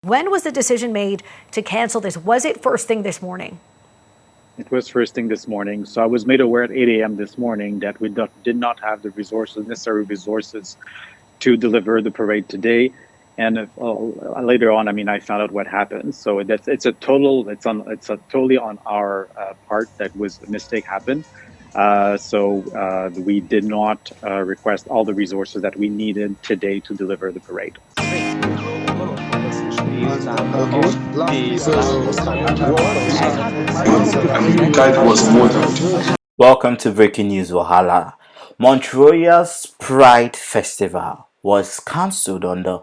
When was the decision made to cancel this? Was it first thing this morning? It was first thing this morning. So I was made aware at 8 a.m. this morning that we did not have the necessary resources to deliver the parade today. And later on, I found out what happened. So it's totally on our part that was a mistake happened. So we did not request all the resources that we needed today to deliver the parade. Welcome to Breaking News Wahala. Montreal's Pride Festival was cancelled on the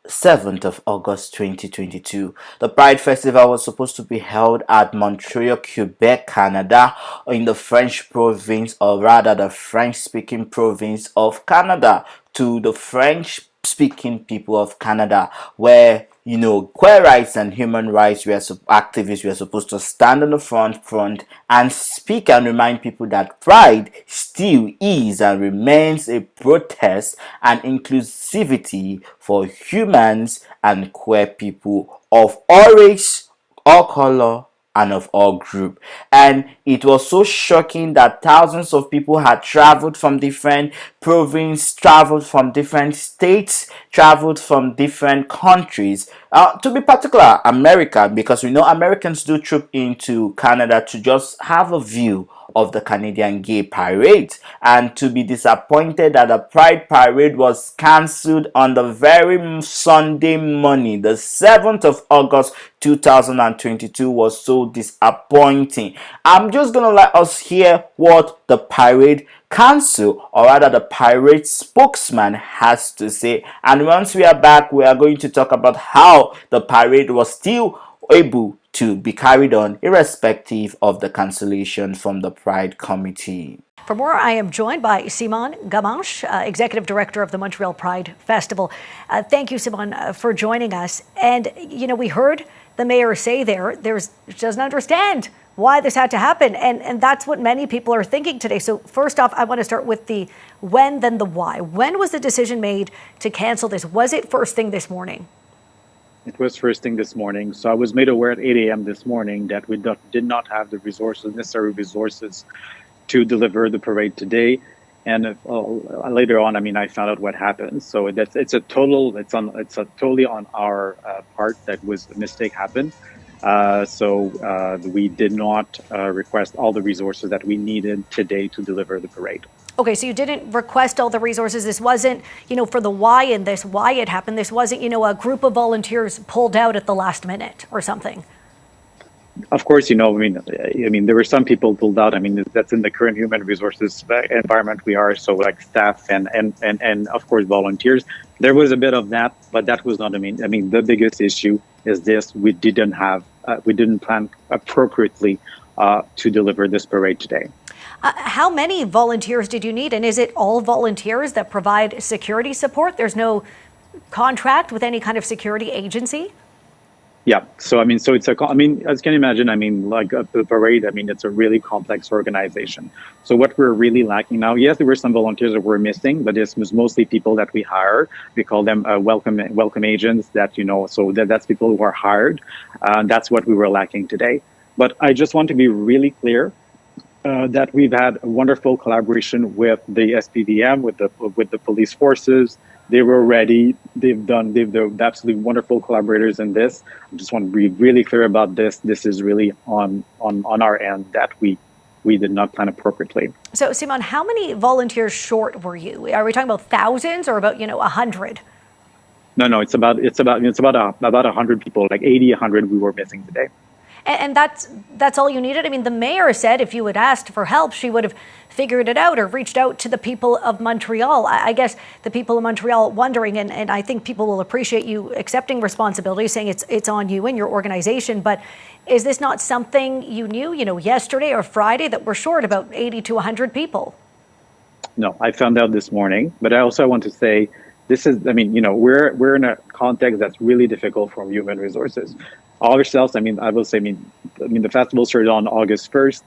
7th of August 2022. The Pride Festival was supposed to be held at Montreal, Quebec, Canada, in the French province, or rather the French-speaking province of Canada, to the French-speaking people of Canada, where queer rights and human rights activists were supposed to stand on the front and speak and remind people that Pride still is and remains a protest and inclusivity for humans and queer people of all race, all color, and of all group. And it was so shocking that thousands of people had traveled from different provinces, traveled from different states, traveled from different countries, to be particular America, because we know Americans do troop into Canada to just have a view of the Canadian Gay Parade, and to be disappointed that the Pride Parade was cancelled on the very Sunday morning, the 7th of August 2022, was so disappointing. I'm just gonna let us hear what the parade council, or rather the parade spokesman, has to say, and once we are back, we are going to talk about how the parade was still able to be carried on irrespective of the cancellation from the Pride Committee. For more, I am joined by Simon Gamache, Executive Director of the Montreal Pride Festival. Thank you, Simon, for joining us. And, we heard the mayor say she doesn't understand why this had to happen. And that's what many people are thinking today. So first off, I want to start with the when, then the why. When was the decision made to cancel this? Was it first thing this morning? It was first thing this morning. So I was made aware at 8 a.m. this morning that we did not have the necessary resources to deliver the parade today. And later on, I found out what happened. So it's totally on our part that was a mistake happened. So we did not request all the resources that we needed today to deliver the parade. Okay, so you didn't request all the resources. This wasn't, for the why it happened. This wasn't, a group of volunteers pulled out at the last minute or something. Of course, there were some people pulled out. That's in the current human resources environment we are. So like staff and of course volunteers. There was a bit of that, but that was not. The biggest issue is this: we didn't plan appropriately to deliver this parade today. How many volunteers did you need? And is it all volunteers that provide security support? There's no contract with any kind of security agency? Yeah. So, it's as you can imagine, like the parade, it's a really complex organization. So what we're really lacking now, yes, there were some volunteers that were missing, but this was mostly people that we hire. We call them welcome agents that's people who are hired. That's what we were lacking today. But I just want to be really clear that we've had a wonderful collaboration with the SPVM, with the police forces. They were ready. They're absolutely wonderful collaborators in this. I just want to be really clear about this. This is really on our end that we did not plan appropriately. So, Simon, how many volunteers short were you? Are we talking about thousands or about 100? No. It's about 100 people, like 80, 100 we were missing today. And that's all you needed? The mayor said if you had asked for help, she would have figured it out or reached out to the people of Montreal. I guess the people of Montreal wondering, and I think people will appreciate you accepting responsibility, saying it's on you and your organization. But is this not something you knew, yesterday or Friday, that we're short about 80 to 100 people? No, I found out this morning. But I also want to say, this is, we're in a context that's really difficult from human resources. Ourselves, I will say, the festival started on August 1st.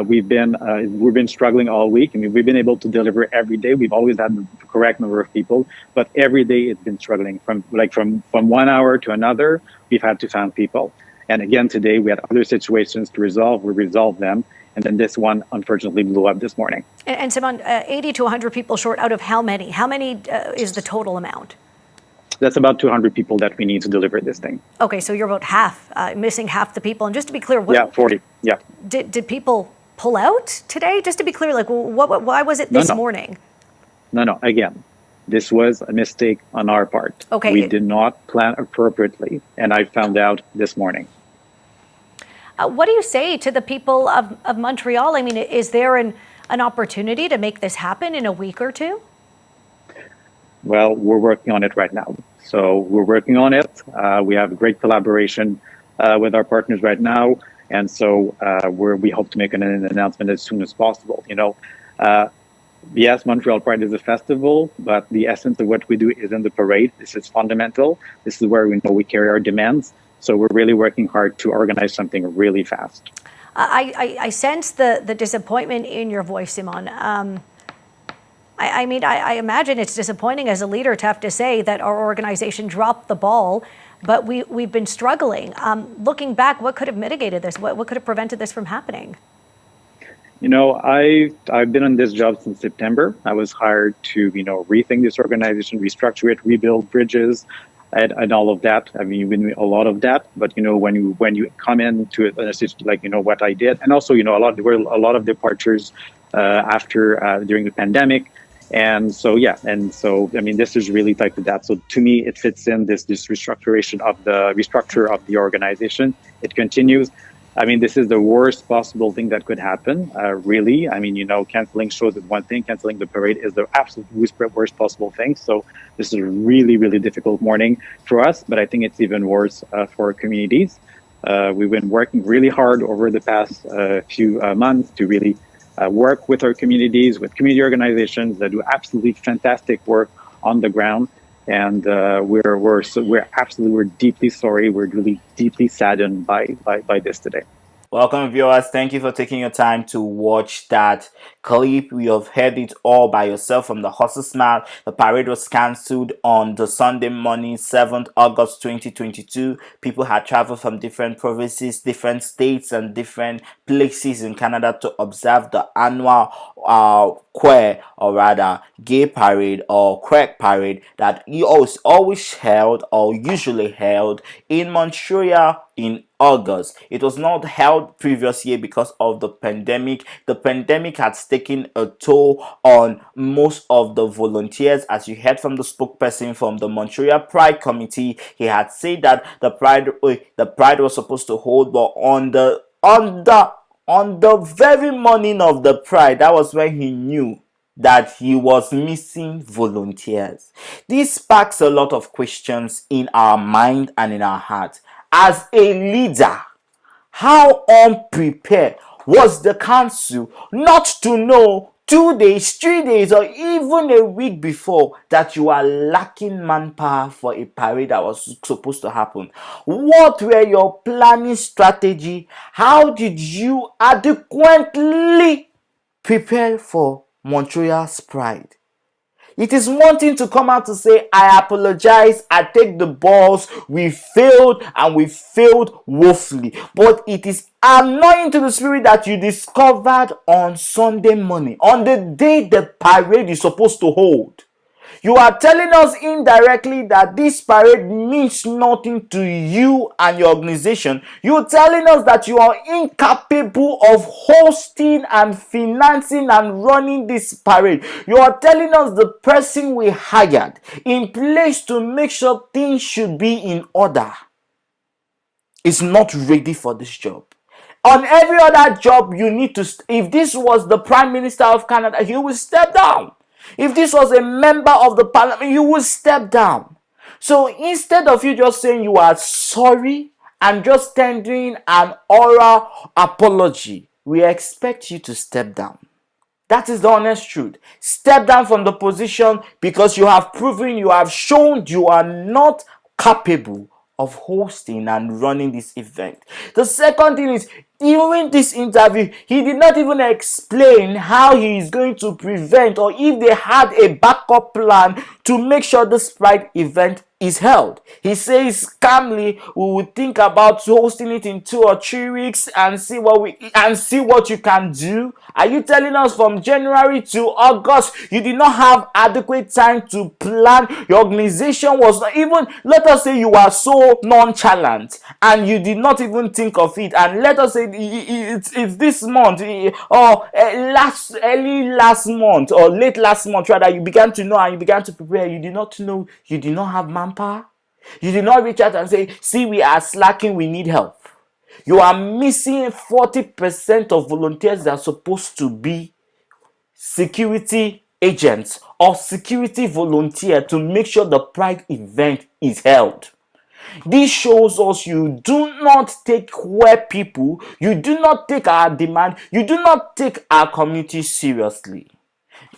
we've been struggling all week. I mean, we've been able to deliver every day. We've always had the correct number of people, but every day it's been struggling. From 1 hour to another, we've had to find people. And again, today we had other situations to resolve. We resolved them, and then this one unfortunately blew up this morning. And Simon, 80 to 100 people short out of how many? How many is the total amount? That's about 200 people that we need to deliver this thing. Okay, so you're about half, missing half the people. And just to be clear, 40. Yeah. Did people pull out today? Just to be clear, like, why was it this morning? No. Again, this was a mistake on our part. Okay. We did not plan appropriately, and I found out this morning. What do you say to the people of Montreal? I mean, is there an opportunity to make this happen in a week or two? Well, we're working on it right now. So we're working on it. We have great collaboration with our partners right now. And so we hope to make an announcement as soon as possible. Yes, Montreal Pride is a festival, but the essence of what we do is in the parade. This is fundamental. This is where we know we carry our demands. So we're really working hard to organize something really fast. I sense the disappointment in your voice, Simon. I mean, I imagine it's disappointing as a leader to have to say that our organization dropped the ball, but we've been struggling. Looking back, what could have mitigated this? What could have prevented this from happening? I've been on this job since September. I was hired to, rethink this organization, restructure it, rebuild bridges, and all of that. I mean, you've been a lot of that. But when you come into a situation like what I did, and also there were a lot of departures during the pandemic. And so, I mean, this is really tied to that. So to me, it fits in this restructure of the organization. It continues. I mean, this is the worst possible thing that could happen, really. I mean, canceling shows is one thing. Canceling the parade is the absolute worst possible thing. So this is a really, really difficult morning for us, but I think it's even worse for communities. We've been working really hard over the past few months to really work with our communities, with community organizations that do absolutely fantastic work on the ground. And we're deeply sorry. We're really deeply saddened by this today. Welcome, viewers. Thank you for taking your time to watch that clip. We have heard it all by yourself from the horse's mouth. The parade was cancelled on the Sunday morning, 7th August 2022. People had traveled from different provinces, different states, and different places in Canada to observe the annual queer, or rather gay parade or Quebec parade that is always held or usually held in Montreal in August. It was not held previous year because of the pandemic. The pandemic had taken a toll on most of the volunteers. As you heard from the spokesperson from the Montreal Pride Committee, he had said that the pride was supposed to hold, but on the very morning of the Pride, that was when he knew that he was missing volunteers. This sparks a lot of questions in our mind and in our heart. As a leader, how unprepared was the council not to know 2 days, 3 days, or even a week before that you are lacking manpower for a parade that was supposed to happen? What were your planning strategy? How did you adequately prepare for Montreal's Pride? It is one thing to come out to say, I apologize, I take the balls, we failed and we failed woefully. But it is annoying to the spirit that you discovered on Sunday morning, on the day the parade is supposed to hold. You are telling us indirectly that this parade means nothing to you and your organization. You're telling us that you are incapable of hosting and financing and running this parade. You are telling us the person we hired in place to make sure things should be in order is not ready for this job. On every other job, you need to, if this was the Prime Minister of Canada, he will step down. If this was a member of the parliament, you will step down. So instead of you just saying you are sorry and just tendering an oral apology, we expect you to step down. That is the honest truth. Step down from the position because you have proven, you have shown you are not capable of hosting and running this event. The second thing is, During this interview, he did not even explain how he is going to prevent, or if they had a backup plan to make sure this Pride event is held. He says calmly, we will think about hosting it in 2 or 3 weeks and see what you can do. Are you telling us from January to August you did not have adequate time to plan? Your organization was not even, let us say you are so nonchalant and you did not even think of it, and let us say it's this month, or early last month or late last month rather, you began to know and you began to prepare. You did not know, you did not have manpower. You did not reach out and say, see, we are slacking, we need help. You are missing 40% of volunteers that are supposed to be security agents or security volunteer to make sure the Pride event is held. This shows us you do not take where people, you do not take our demand, you do not take our community seriously.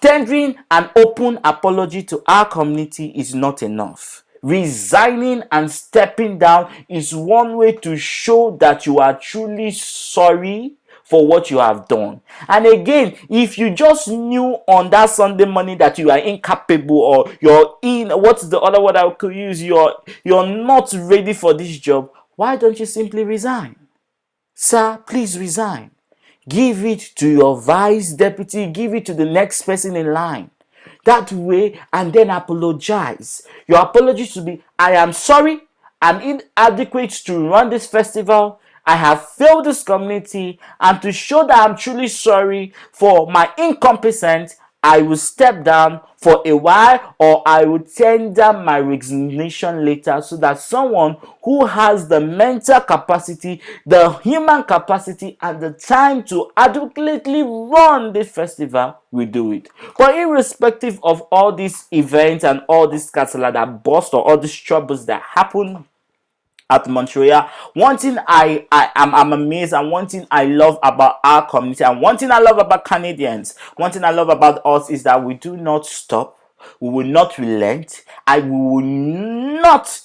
Tendering an open apology to our community is not enough. Resigning and stepping down is one way to show that you are truly sorry for what you have done. And again, if you just knew on that Sunday morning that you are incapable, or what's the other word I could use, you're not ready for this job, why don't you simply resign? Sir, please resign. Give it to your vice deputy, give it to the next person in line. That way, and then apologize. Your apology should be, I am sorry, I'm inadequate to run this festival. I have failed this community, and to show that I'm truly sorry for my incompetence, I will step down for a while, or I will tender my resignation later, so that someone who has the mental capacity, the human capacity, and the time to adequately run this festival will do it. But irrespective of all these events and all this casala that bust, or all these troubles that happen at Montreal, one thing I'm amazed, and one thing I love about our community, and one thing I love about Canadians, one thing I love about us, is that we do not stop, we will not relent, and we will not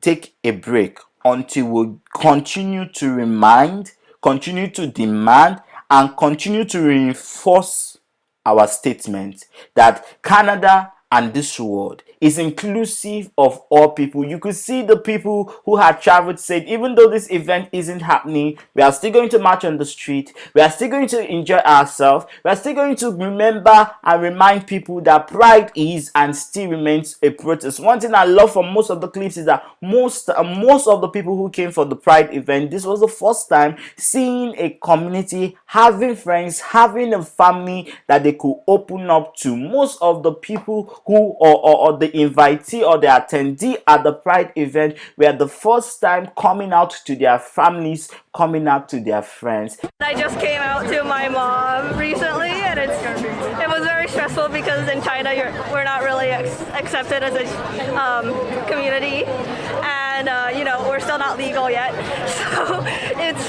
take a break until we continue to remind, continue to demand, and continue to reinforce our statement that Canada and this world is inclusive of all people. You could see the people who had traveled said, even though this event isn't happening, we are still going to march on the street, we are still going to enjoy ourselves, we are still going to remember and remind people that Pride is and still remains a protest. One thing I love from most of the clips is that most of the people who came for the Pride event, this was the first time seeing a community, having friends, having a family that they could open up to. Most of the people who, or the invitee or the attendee at the Pride event, were the first time coming out to their families, coming out to their friends. I just came out to my mom recently, and it was very stressful because in China we're not really accepted as a community, and we're still not legal yet. So it's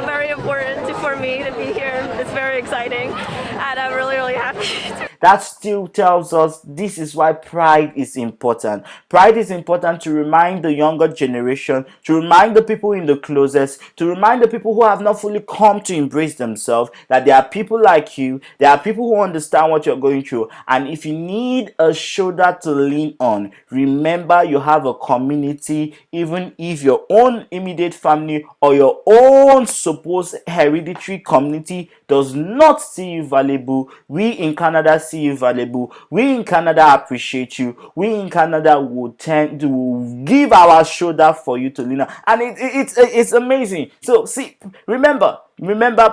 very important for me to be here. It's very exciting, and I'm really, really happy. That still tells us this is why Pride is important. Pride is important to remind the younger generation, to remind the people in the closest, to remind the people who have not fully come to embrace themselves, that there are people like you, there are people who understand what you're going through. And if you need a shoulder to lean on, remember you have a community. Even if your own immediate family or your own supposed hereditary community does not see you valuable, we in Canada see you valuable. We in Canada appreciate you. We in Canada will tend to give our shoulder for you to lean on. And it's amazing. So see, remember,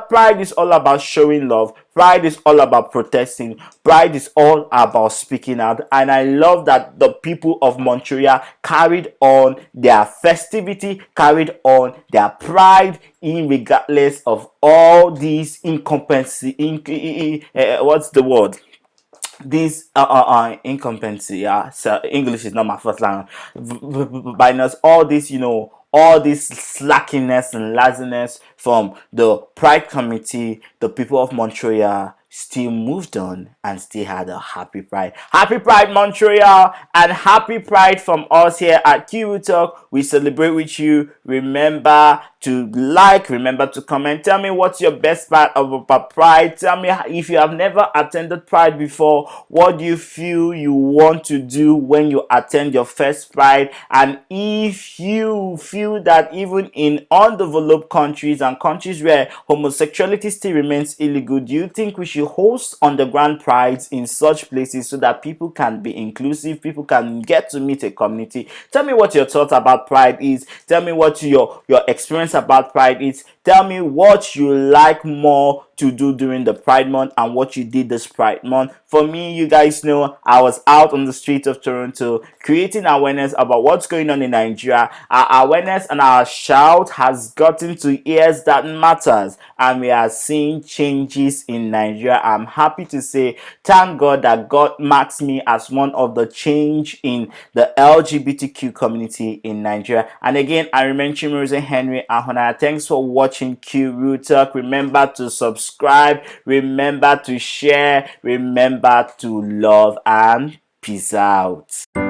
Pride is all about showing love. Pride is all about protesting. Pride is all about speaking out. And I love that the people of Montreal carried on their festivity, carried on their pride, in regardless of all these incompetency. What's the word? This incompetency, so English is not my first language, minus all this, all this slackiness and laziness from the Pride committee, the people of Montreal still moved on and still had a happy Pride. Happy Pride, Montreal, and happy Pride from us here at Kiwi Talk. We celebrate with you. Remember to like, remember to comment. Tell me what's your best part of Pride. Tell me if you have never attended Pride before, what do you feel you want to do when you attend your first Pride? And if you feel that even in undeveloped countries and countries where homosexuality still remains illegal, do you think we should host underground prides in such places so that people can be inclusive, people can get to meet a community? Tell me what your thoughts about Pride is. Tell me what your experience about Pride is. Tell me what you like more to do during the Pride month and what you did this Pride month. For me, you guys know I was out on the streets of Toronto creating awareness about what's going on in Nigeria. Our awareness and our shout has gotten to ears that matters, and we are seeing changes in Nigeria. I'm happy to say, thank God that God marks me as one of the change in the LGBTQ community in Nigeria. And again, I remain Chimose Henry Ahona. Thanks for watching Q Root Talk. Remember to subscribe, remember to share, remember to love, and peace out.